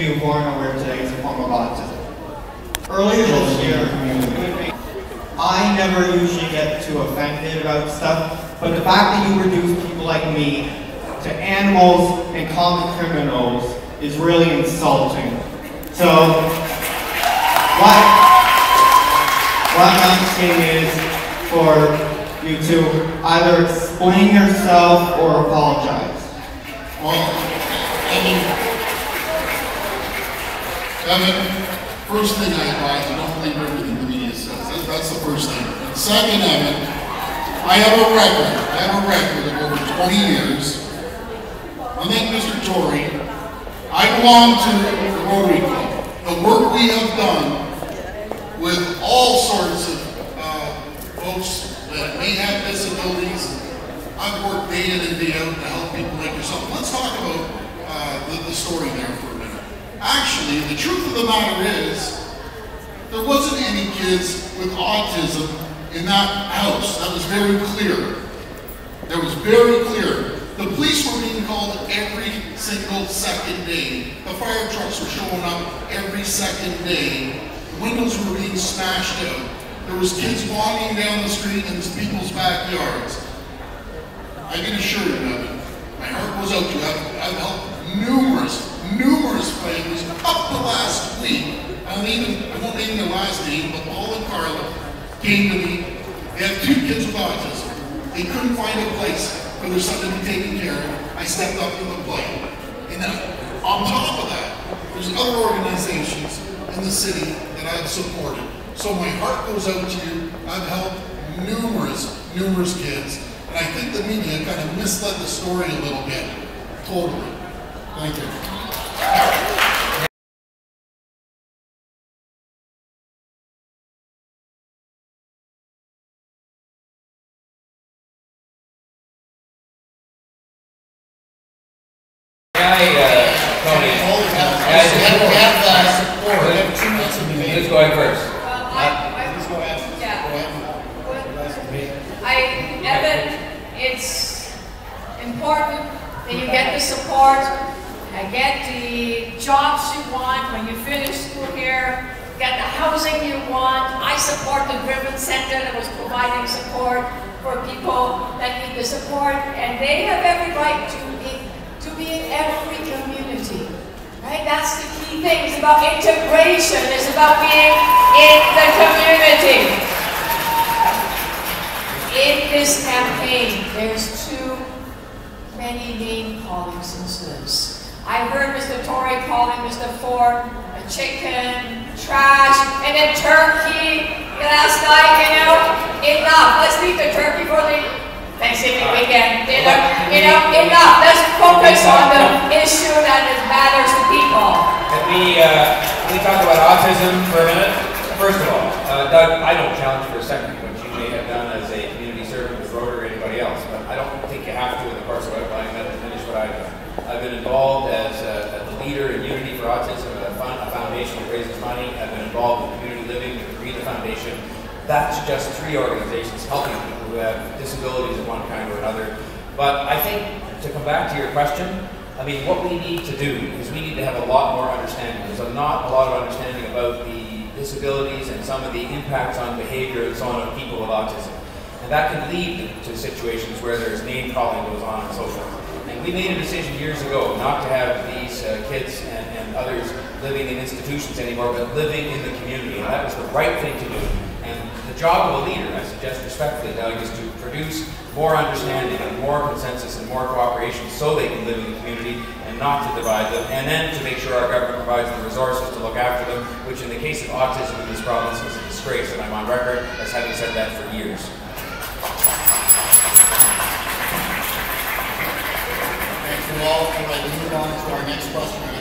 you who aren't aware today is a form of autism. Earlier this year, I never usually get too offended about stuff, but the fact that you reduce people like me to animals and common criminals is really insulting. So, what I'm asking is for you to either explain yourself or apologize. Well, Evan, first thing I advise, you don't believe everything the media says. That's the first thing. Second, Evan, I have a record of over 20 years. Unlike Mr. Tory, I belong to the Rotary Club. The work we have done with all sorts of folks that may have disabilities, I've worked day in and day out to help people like yourself. Let's talk about the story there for a minute. Actually, the truth of the matter is, there wasn't any kids with autism in that house. That was very clear. That was very clear. The police were being called every single second day. The fire trucks were showing up every second day. The windows were being smashed out. There was kids walking down the street in people's backyards. I can assure you, Evan, my heart goes out to you. I've helped numerous families up to last week. I won't name their last name, but Paul and Carla came to me. They have 2 kids with autism. They couldn't find a place for their son to be taken care of. I stepped up to the plate. And then on top of that, there's other organizations in the city that I've supported. So my heart goes out to you. I've helped numerous kids. And I think the media kind of misled the story a little bit. Totally. Thank you. Who's going first? Evan, it's important that you get the support, get the jobs you want when you finish school here, get the housing you want. I support the Driven Center that was providing support for people that need the support, and they have every right to be in every community. Right? That's the key thing. It's about integration. It's about being in the community. In this campaign, there's too many name callings into this. I heard Mr. Tory calling Mr. Ford a chicken, trash, and then turkey last night, enough. Let's leave the turkey for the Thanksgiving weekend. Enough. Let's focus on the issue that matters to people. Can we talk about autism for a minute? First of all, Doug, I don't challenge for a second what you may have done as a community servant with Rotary or anybody else, but I don't think you have to in the course of outlining that to finish what I've done. I've been involved as a leader in Unity for Autism at a foundation that raises money. I've been involved in community living with the Read the Foundation. That's just 3 organizations helping people who have disabilities of one kind or another. But I think, to come back to your question, I mean, what we need to do is we need to have a lot more understanding. There's not a lot of understanding about the disabilities and some of the impacts on behavior and so on of people with autism. And that can lead to situations where there's name calling goes on and so forth. And we made a decision years ago not to have these kids and others living in institutions anymore, but living in the community. And that was the right thing to do. And the job of a leader, I suggest respectfully, Doug, is to produce more understanding and more consensus and more cooperation so they can live in the community and not to divide them, and then to make sure our government provides the resources to look after them, which in the case of autism in this province is a disgrace, and I'm on record as having said that for years. Thank you all. All right, we move on to our next question.